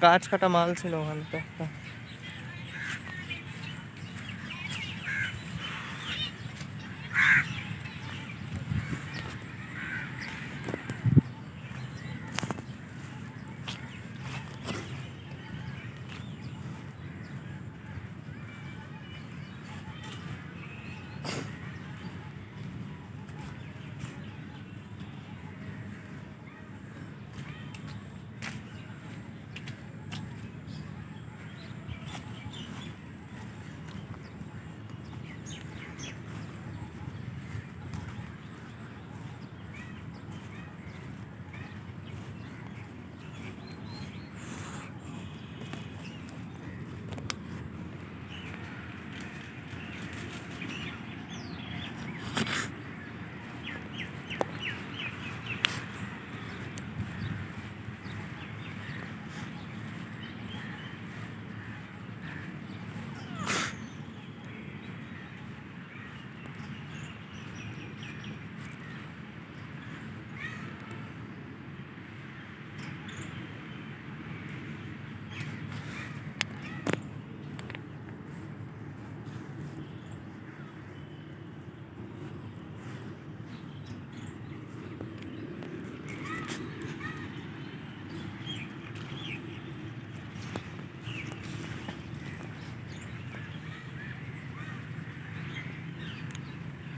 গাছ কাটা মাল ছিল ওখানে তো একটা।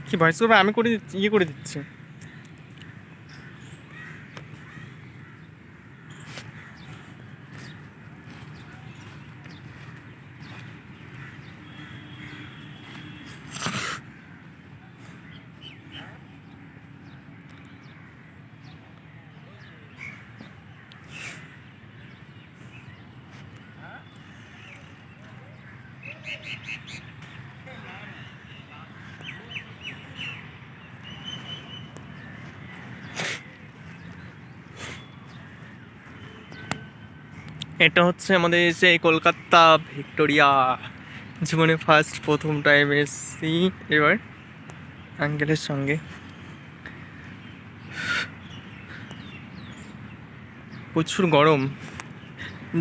কি ভয়েস ওভার আমি করে দিচ্ছি, ইয়ে করে দিচ্ছি। এটা হচ্ছে আমাদের সেই কলকাতা ভিক্টোরিয়া। জীবনে প্রথম টাইম এসেছি এবার আঙ্কেলের সঙ্গে। প্রচুর গরম,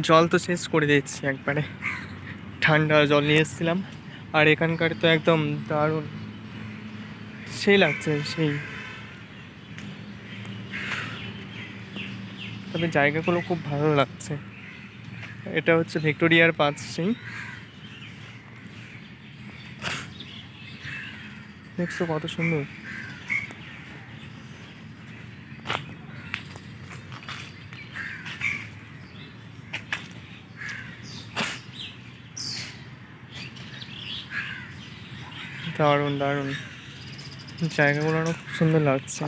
জল তো শেষ করে দিচ্ছি একবারে। ঠান্ডা জল নিয়ে এসেছিলাম, আর এখানকার তো একদম দারুণ, সেই লাগছে সেই। তবে জায়গাগুলো খুব ভালো লাগছে। এটা হচ্ছে ভিক্টোরিয়ার পাশেই, দেখছো কত সুন্দর। দারুণ দারুণ জায়গাগুলো খুব সুন্দর লাগছে।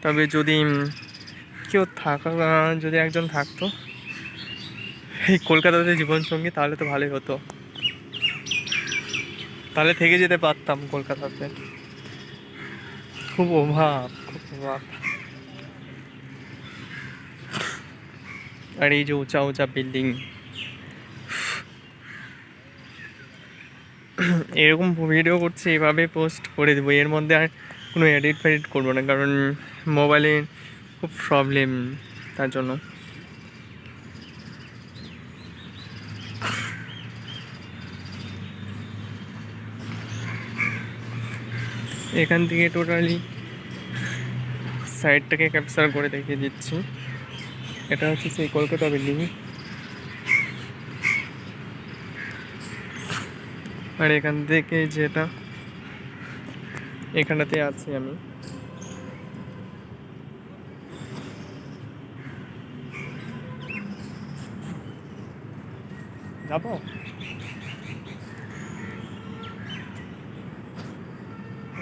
তবে যদি কেউ যদি একজন থাকতো এই কলকাতাতে জীবনসঙ্গী, তাহলে তো ভালোই হতো, তাহলে থেকে যেতে পারতাম কলকাতাতে। খুব অভাব, খুব অভাব। আর এই যে উঁচা উঁচা বিল্ডিং, এরকম ভিডিও করছি, এভাবে পোস্ট করে দেবো। এর মধ্যে আর কোনো এডিট ফেডিট করবো না, কারণ মোবাইলে খুব প্রবলেম, তার জন্য। এখান থেকে টোটালি সাইডটাকে ক্যাপচার করে দেখিয়ে দিচ্ছি। এটা হচ্ছে সেই কলকাতা বিল্ডিং, আর এখান থেকে যেটা এখানটাতে আছি আমি। যাবো,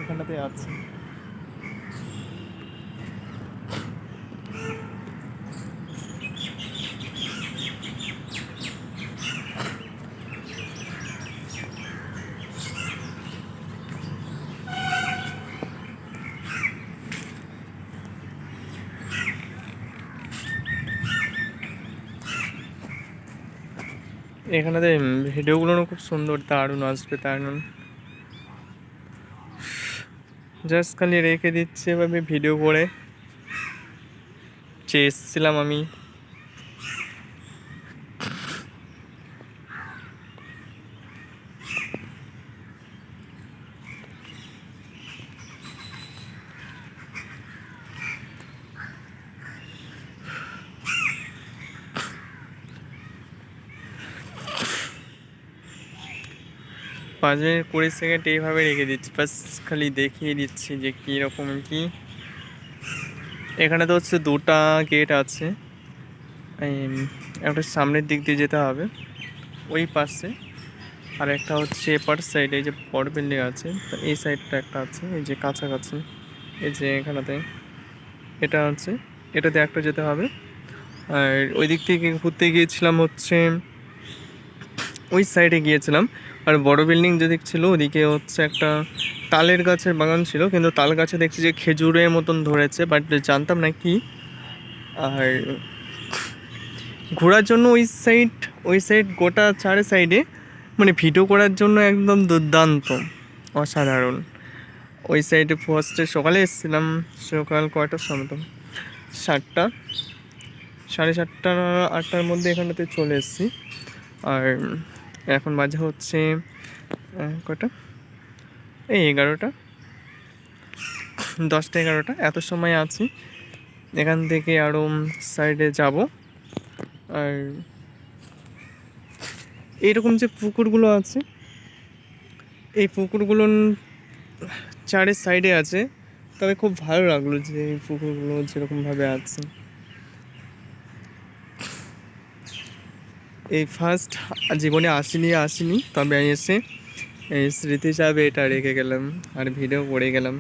এখানটাতে আছি। এখানেতে ভিডিওগুলো খুব সুন্দর, দারুণ আসবে, দারুণ। জাস্ট খালি রেখে দিচ্ছে এভাবে ভিডিও করে। যে এসেছিলাম আমি 5 মিনিট 20 সেকেন্ড এইভাবে রেখে দিচ্ছি, বাস খালি দেখিয়ে দিচ্ছি যে কীরকম কী। এখানে তো হচ্ছে 2টা গেট আছে, একটা সামনের দিক দিয়ে যেতে হবে ওই পাশে, আর একটা হচ্ছে এপার সাইডে এই যে বড় বিল্ডিং আছে, তো এই সাইডটা একটা আছে এই যে কাছাকাছি, এই যে এখানেতে এটা আছে, এটাতে একটা যেতে হবে। আর ওই দিক থেকে ঘুরতে গিয়েছিলাম হচ্ছে ওই সাইডে গিয়েছিলাম, আর বড় বিল্ডিং যেদিক ছিল ওদিকে হচ্ছে একটা তালের গাছের বাগান ছিল, কিন্তু তাল গাছে দেখছি যে খেজুরের মতন ধরেছে, বাট জানতাম না কি। আর ঘোরার জন্য ওই সাইড গোটা 4 সাইডে মানে ভিডিও করার জন্য একদম দুর্দান্ত, অসাধারণ। ওই সাইডে ফার্স্টে সকালে এসেছিলাম, সকাল কয়টার সময়, তো 7টা 7:30 8টার মধ্যে এখানটাতে চলে এসেছি। আর এখন বাজে হচ্ছে কটা, এই 11টা 10টা 11টা, এত সময় আছি। এখান থেকে আরও সাইডে যাব। আর এইরকম যে পুকুরগুলো আছে, এই পুকুরগুলো 4 সাইডে আছে, তবে খুব ভালো লাগলো যে এই পুকুরগুলো যেরকমভাবে আছে। এই ফার্স্ট জীবনে আসিনি, তবে এসে এই স্মৃতি হিসাবে এটা রেখে গেলাম আর ভিডিও করে গেলাম।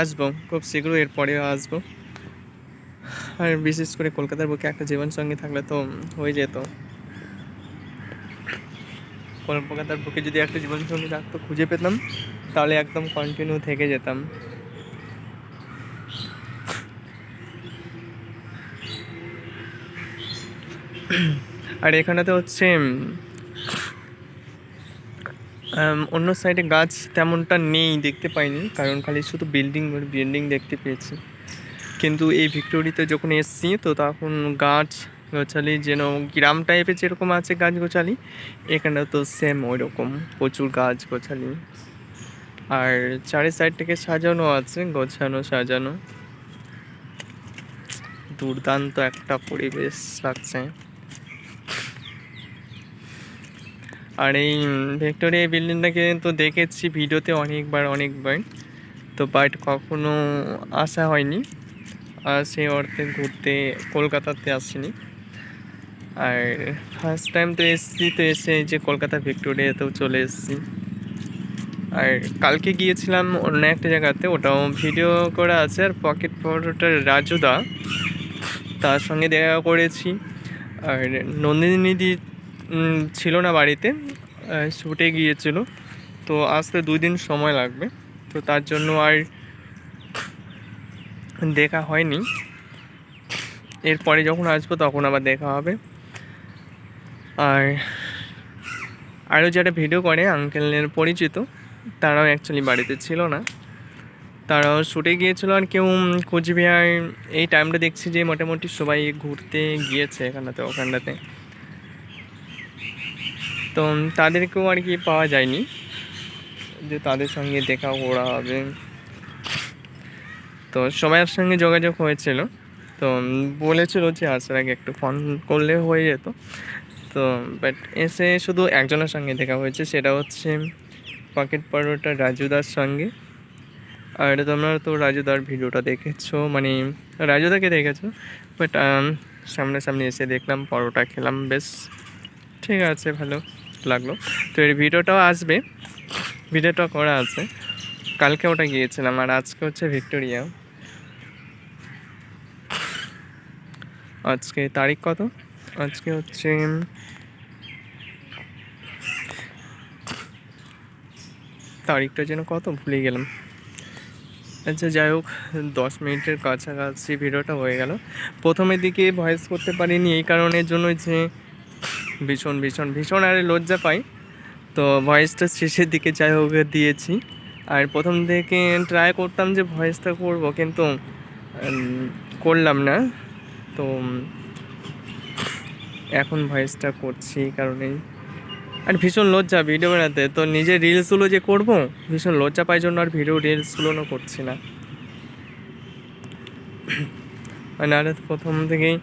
আসবো খুব শীঘ্রই, এরপরেও আসবো। আর বিশেষ করে কলকাতার বুকে একটা জীবনসঙ্গী থাকলে তো হয়ে যেত। কলকাতার বুকে যদি একটা জীবনসঙ্গী থাকতো, খুঁজে পেতাম, তাহলে একদম কন্টিনিউ থেকে যেতাম। আর এখানেতে হচ্ছে অন্য সাইডে গাছ তেমনটা নেই, দেখতে পাইনি, কারণ খালি শুধু বিল্ডিং দেখতে পেয়েছি। কিন্তু এই ভিক্টোরিতে যখন এসেছি তো তখন গাছ গোছালি যেন গ্রাম টাইপের যেরকম আছে গাছ গোছালি, এখানে তো সেম ওই রকম প্রচুর গাছ গোছালি। আর 4 সাইড থেকে সাজানো আছে, সাজানো, দুর্দান্ত একটা পরিবেশ লাগছে। আর এই ভিক্টোরিয়া বিল্ডিংটাকে তো দেখেছি ভিডিওতে অনেকবার, তো বাট কখনো আসা হয়নি, আর সেই অর্থে ঘুরতে কলকাতাতে আসিনি। আর ফার্স্ট টাইম তো এসেছি, তো এসে যে কলকাতা ভিক্টোরিয়াতেও চলে এসেছি। আর কালকে গিয়েছিলাম অন্য একটা জায়গাতে, ওটাও ভিডিও করা আছে। আর পকেট পরোটার রাজুদা, তার সঙ্গে দেখা করেছি। আর নন্দিনীদি ছিল না বাড়িতে, শুটে গিয়েছিল, তো আসতে 2 দিন সময় লাগবে, তো তার জন্য আর দেখা হয়নি। এরপরে যখন আসবো তখন আবার দেখা হবে। আর আরও যারা ভিডিও করে আঙ্কেলের পরিচিত, তারাও অ্যাকচুয়ালি বাড়িতে ছিল না, তারাও শুটে গিয়েছিলো। আর কেউ কোচবিহার এই টাইমটা দেখছি যে মোটামুটি সবাই ঘুরতে গিয়েছে এখানটাতে ওখানটাতে, তো তাদেরকেও আর কি পাওয়া যায়নি যে তাদের সঙ্গে দেখা করা হবে। তো সবার সঙ্গে যোগাযোগ হয়েছিল, তো বলেছিল যে আসার আগে একটু ফোন করলে হয়ে যেত। তো বাট এসে শুধু একজনের সঙ্গে দেখা হয়েছে, সেটা হচ্ছে পকেট পরোটা রাজুদার সঙ্গে। আর তোমরা তো রাজুদার ভিডিওটা দেখেছো, মানে রাজুদাকে দেখেছো, বাট সামনাসামনি এসে দেখলাম, পরোটা খেলাম, বেশ ঠিক আছে, ভালো লাগলো। তো এর ভিডিওটাও আসবে, ভিডিওটা করা আছে, কালকে ওটা গিয়েছিলাম। আর আজকে হচ্ছে ভিক্টোরিয়া, আজকে তারিখ কত, আজকে হচ্ছে তারিখটা যেন কত ভুলে গেলাম। আচ্ছা যাই হোক, 10 মিনিটের কাছাকাছি ভিডিওটা হয়ে গেল। প্রথমের দিকে ভয়েস করতে পারিনি এই কারণের জন্য যে ভীষণ আরে লজ্জা পাই, তো ভয়েসটা শেষের দিকে যাই হোক দিয়েছি। আর প্রথম থেকে ট্রাই করতাম যে ভয়েসটা করব, কিন্তু করলাম না, তো এখন ভয়েসটা করছি এই কারণেই। আর ভীষণ লজ্জা ভিডিও বানাতে, তো নিজের রিলসগুলো যে করবো ভীষণ লজ্জা পাই জন্য আর রিলসগুলো করছি না। নাহলে প্রথম থেকেই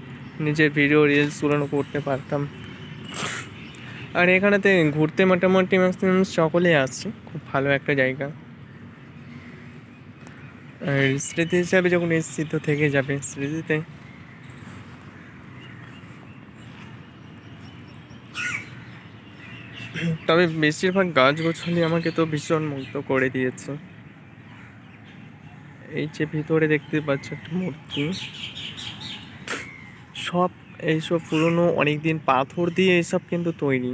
নিজের রিলসগুলো করতে পারতাম। আর এখানেতে ঘুরতে মোটামুটি ম্যাক্সিমাম সকলেই আসছে, খুব ভালো একটা জায়গা। আর স্মৃতি হিসাবে যখন এসেছি তো থেকে যাবে স্মৃতিতে। তবে বেশিরভাগ গাছগাছালি আমাকে তো ভীষণ মুগ্ধ করে দিয়েছে। এই যে ভিতরে দেখতে পাচ্ছ একটা মূর্তি, সব এইসব পুরনো অনেক দিন পাথর দিয়ে এসব কিন্তু তৈরি।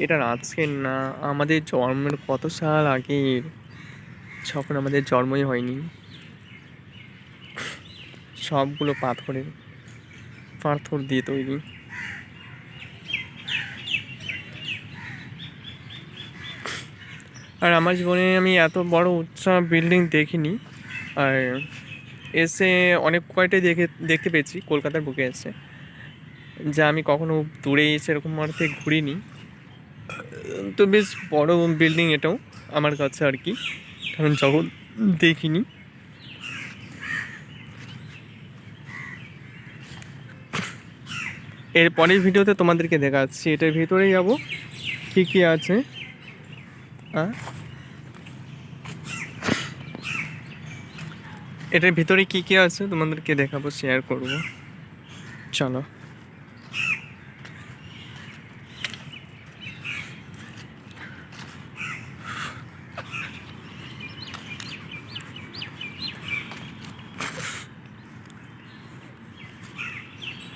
এটা আজকের না, আমাদের জন্মের কত সাল আগের, যখন আমাদের জন্মই হয়নি। সবগুলো পাথর দিয়ে তৈরি। আর আমার জীবনে আমি এত বড় উঁচা বিল্ডিং দেখিনি। আর এসে অনেক কয়টাই দেখতে পেয়েছি কলকাতার বুকে এসে, যা আমি কখনো দূরে এসে এরকম মারতে ঘুরিনি। তো বেশ বড় বিল্ডিং এটাও আমার কাছে আর কি, কারণ যখন দেখিনি। এর পরের ভিডিওতে তোমাদেরকে দেখাচ্ছি এটার ভিতরে যাব কী কী আছে। এটার ভিতরে কী কী আছে তোমাদেরকে দেখাবো, শেয়ার করব। চলো।